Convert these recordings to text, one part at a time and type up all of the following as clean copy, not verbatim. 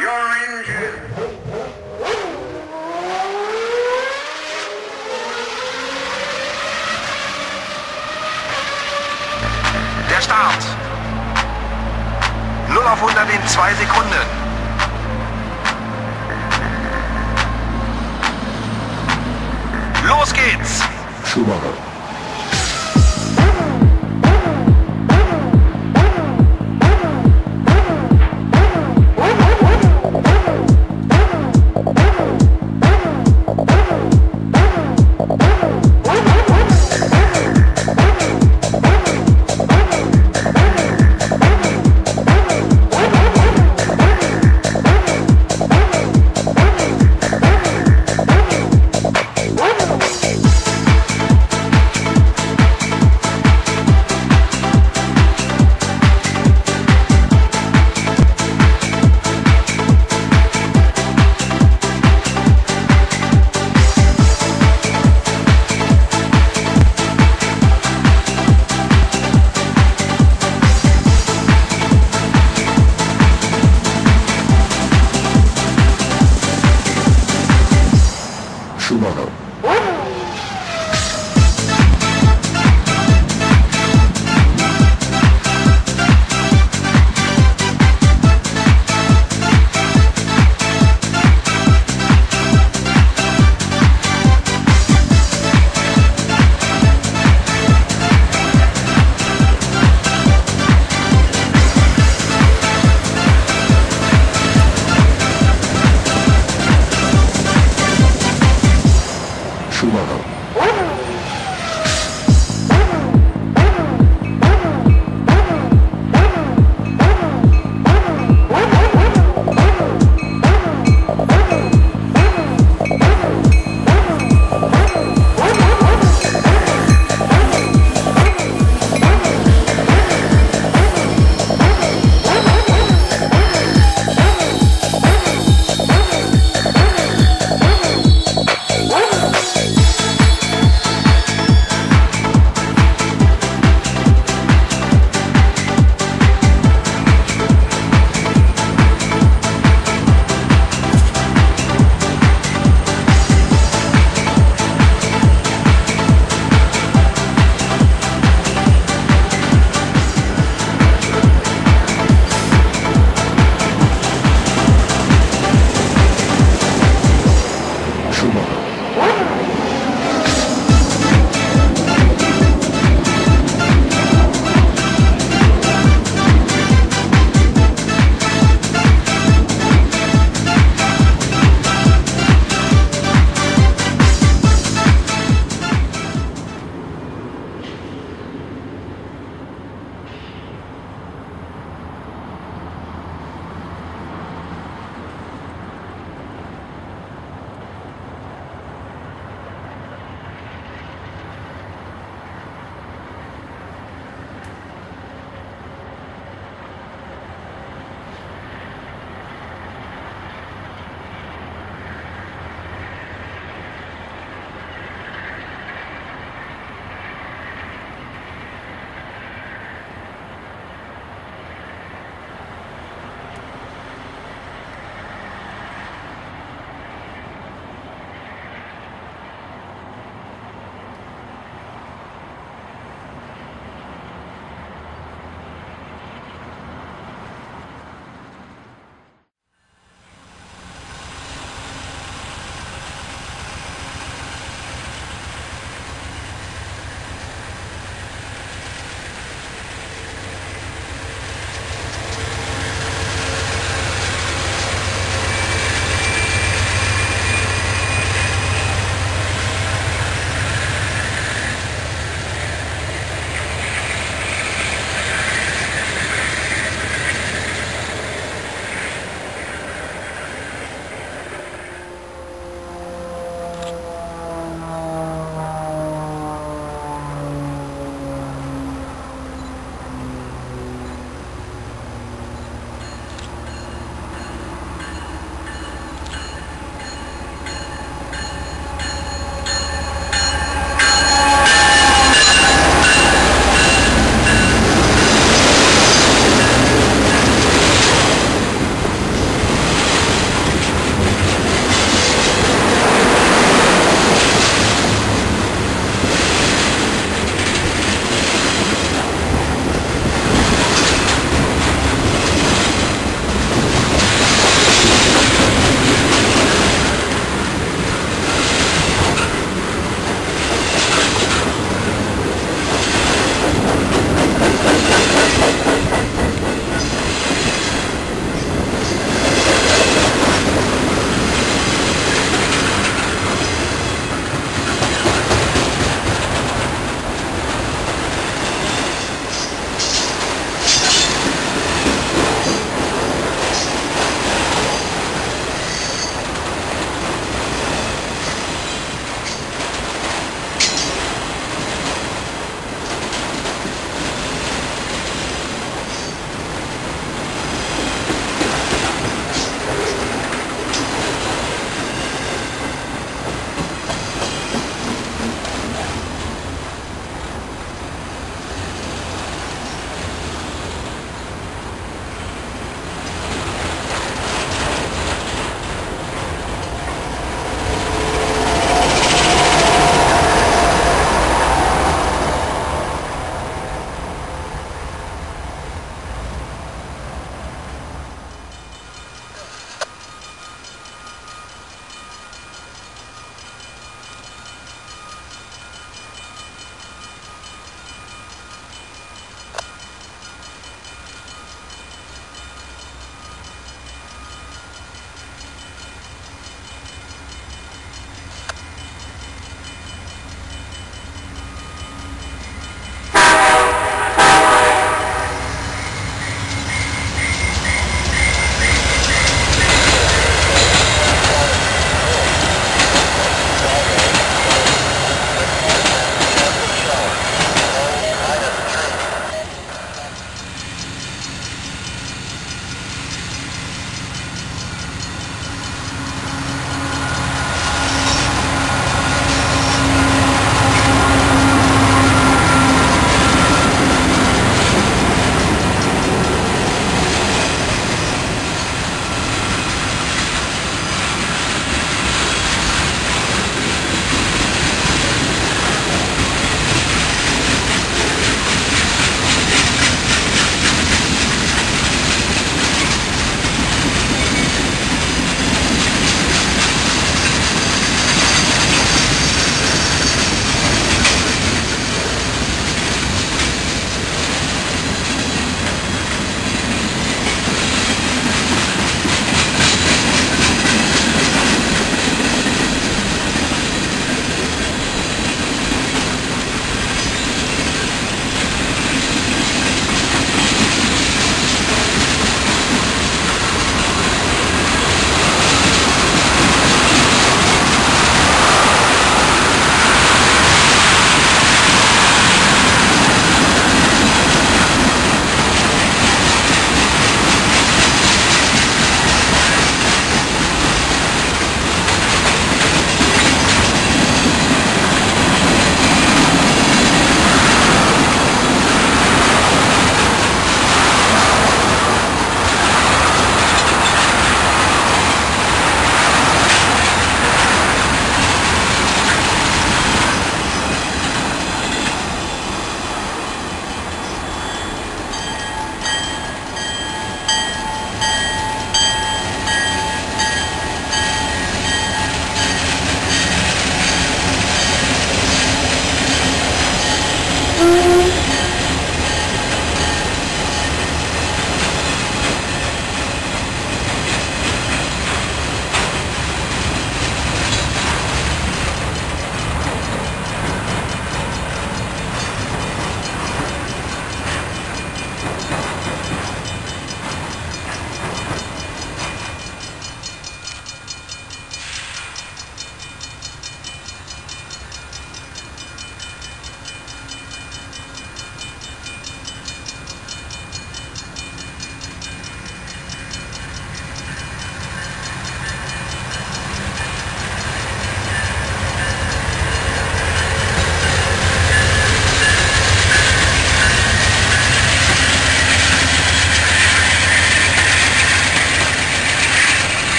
your engine. Der Start. 0 auf 100 in 2 Sekunden. Los geht's! Schumacher.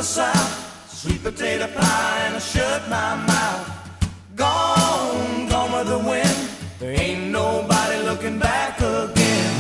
the South, sweet potato pie and I shut my mouth. Gone, gone with the wind, there ain't nobody looking back again.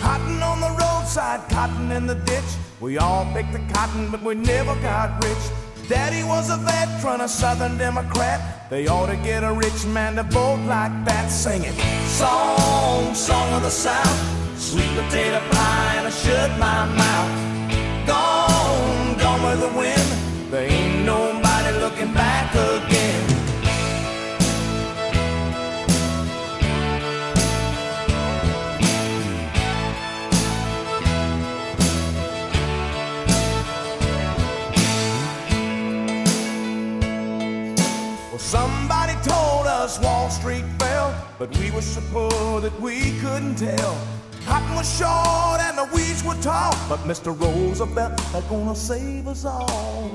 Cotton on the roadside, cotton in the ditch. We all picked the cotton, but we never got rich. Daddy was a veteran, a Southern Democrat. They ought to get a rich man to vote like that. Singing song, song of the South, sweet potato pie and I shut my mouth. Gone, gone with the wind, there ain't nobody looking back again. Somebody told us Wall Street fell, but we were so poor that we couldn't tell. Cotton was short and the weeds were tall, but Mr. Roosevelt is gonna save us all.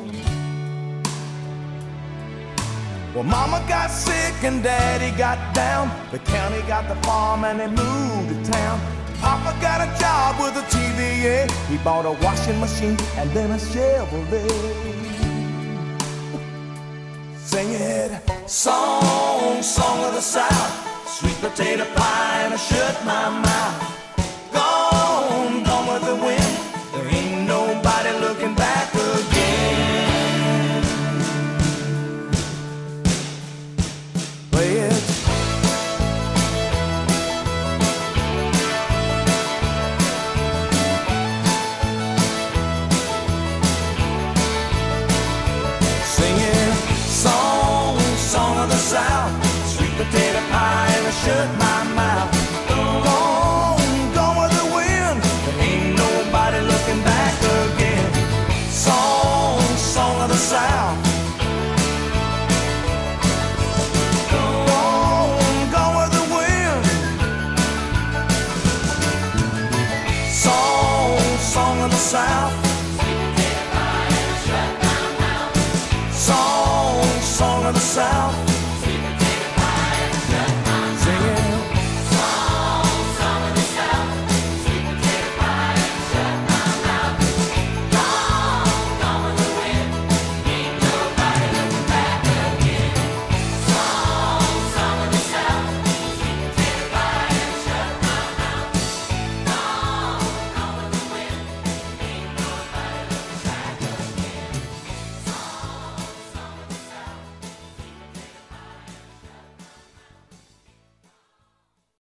Well, Mama got sick and Daddy got down. The county got the farm and they moved to town. Papa got a job with a TVA. He bought a washing machine and then a Chevrolet. Sing it, song, song of the South, sweet potato pie and I shut my mouth. Gone, gone with the wind, there ain't nobody looking back again. Play it. Song, song of the South, sweet potato pie and I shut my mouth. Gone, gone with the wind, there ain't nobody looking back again. Song, song of the South. Gone, gone with the wind. Song, song of the South. Song, song of the South.